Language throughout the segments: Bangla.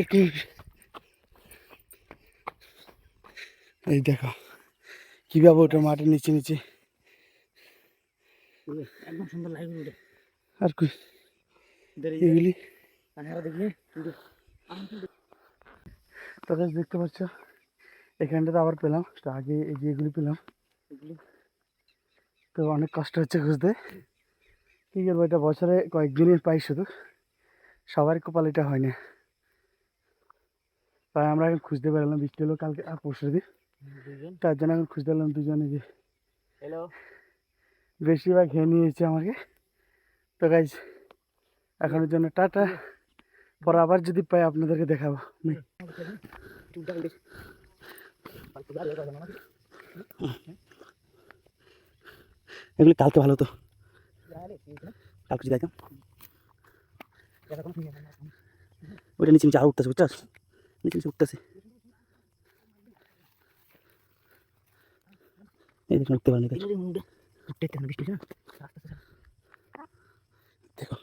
একটু এই দেখো কিভাবে ওটা মাটির নিচে নিচে একদম সুন্দর লাগবে। আর কি এগুলি তোরা দেখতে পাচ্ছ এখানটাতে আবার পেলাম। তো আগে এই যে এগুলি পেলাম, এগুলি তো অনেক কষ্ট হচ্ছে খুঁজতে। কী করবো, এটা বছরে কয়েকদিনের পাই, শুধু সবার কপাল এটা হয় না। তাই আমরা এখন খুঁজতে পারলাম, বৃষ্টি হলো কালকে আর পরশু দিন, তার জন্য এখন খুঁজতে পারলাম দুজনে। যে হ্যালো, বেশিরভাগ খেয়ে নিয়েছে আমাকে। তো গাইজ এখনের জন্য টাটা, পরে আবার যদি পাই আপনাদেরকে দেখাবো। এগুলি কালকে ভালো তো, কালকে যদি দেখতাম। ওইটা নিচে নিচে আরো উঠতেছে, বুঝছাস, নিচে নিচে উঠতেছে। এই দেখুন উঠতে পারেনি, দেখো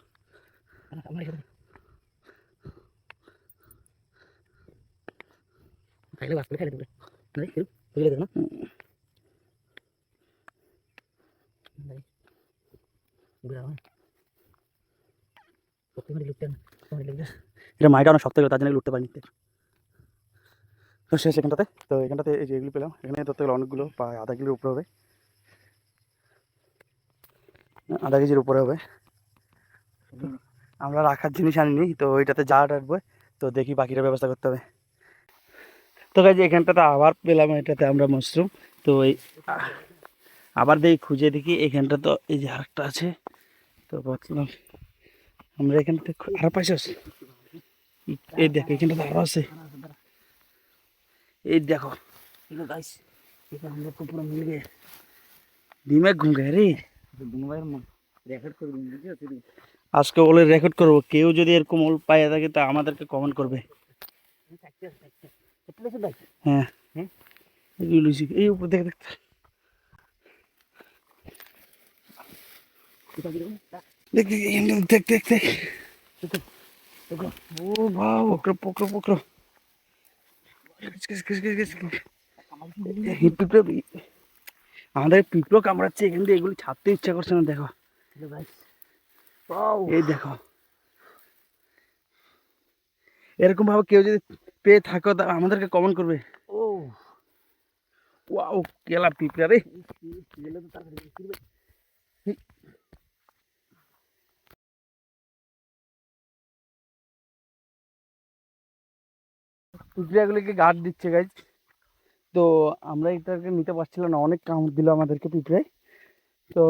এটা মাইটা অনেক শক্ত গেল, তার জন্য উঠতে পারিনি। তো শেষ এখানটাতে। তো এখানটাতে এই যে এগুলো পেলাম, এখানে ধরতে গেলে অনেকগুলো, প্রায় আধা কিলোর উপরে হবে, আধা কেজির উপরে হবে। আমরা রাখার জিনিস আনিনি, তো ওইটাতে যা রাখবো, তো দেখি বাকিটা ব্যবস্থা করতে হবে। তো গাইজ এখানটাতে আবার পেলাম, এটাতে আমরা মাশরুম। তো এই আবার দেখি খুঁজে দেখি এখানটা, তো এই যে আরেকটা আছে। তো ভাবছিলাম আমরা এখানটাতে আরো পাইছে আছে, এই দেখো এখানটাতে আরো আছে, এই দেখো দিমাগ ঘুম গে রে। আজকে ওলে রেকর্ড করবো, কেউ যদি এরকম ওল পাইয়া থাকে তা আমাদেরকে কমেন্ট করবে। হ্যাঁ এই উপর দেখে দেখতে দেখ দেখ দেখ দেখ। ও বাহ, পকড়ো পকড়ো পকড়ো। আমাদের পিঁপড়ো কামড়াচ্ছে এখান থেকে, এগুলি ছাড়তে ইচ্ছা করছে না। দেখো এই দেখো, এরকম ভাবে কেউ যদি পেয়ে থাকো তা আমাদেরকে কমেন্ট করবে। ও ওয়াও, কেলা পিঁপড়া রে। পিঁপড়াগুলিকে গার্ড দিচ্ছে গাইজ। তো আমরা এটাকে নিতে পারছিলাম না, অনেক কামড় দিল আমাদেরকে পিঁপড়ায়। তো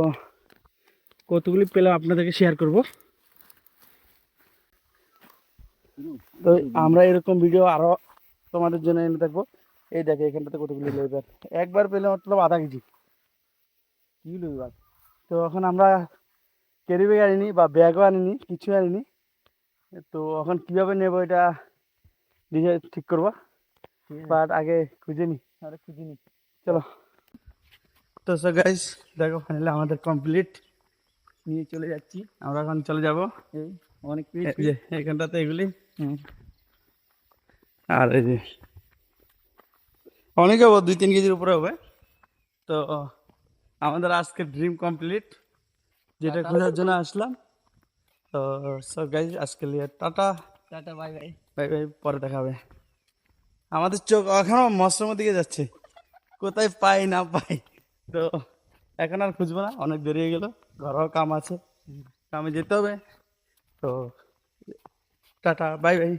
কতগুলি পেলাম আপনাদেরকে শেয়ার করব। তো আমরা এরকম ভিডিও আরো তোমাদের জন্য এনে থাকবো। এই দেখো এখানটাতে কতগুলি লেবার, একবার পেলে মতলব আধা কেজি কি লেবার। তো এখন আমরা ক্যারি ব্যাগ আনিনি বা ব্যাগও আনিনি, কিছু আনিনি। তো এখন কীভাবে নেবো এটা নিজে ঠিক করবো, বাট আগে খুঁজে নি, চলো। তো সো গাইস দেখো ফাইনালি আমাদের কমপ্লিট, নিয়ে চলে যাচ্ছি আমরা, এখন চলে যাব। এই অনেক যে এখানটাতে এগুলি, আর এই যে অনেক হবো, 2-3 কেজির উপরে হবে। তো আমাদের আজকে ড্রিম কমপ্লিট, যেটা খোঁজার জন্য আসলাম। তো সো গাইস আজকে লিয়ে tata tata, bye bye. Bye bye, পরে দেখা হবে। আমাদের চোখ এখনো মাশরুমের দিকে যাচ্ছে, কোথায় পাই না পাই। তো এখন আর খুঁজবো না, অনেক দেরি হয়ে গেল, ঘরেও কাম আছে, কামে যেতে হবে। তো টাটা বাই বাই।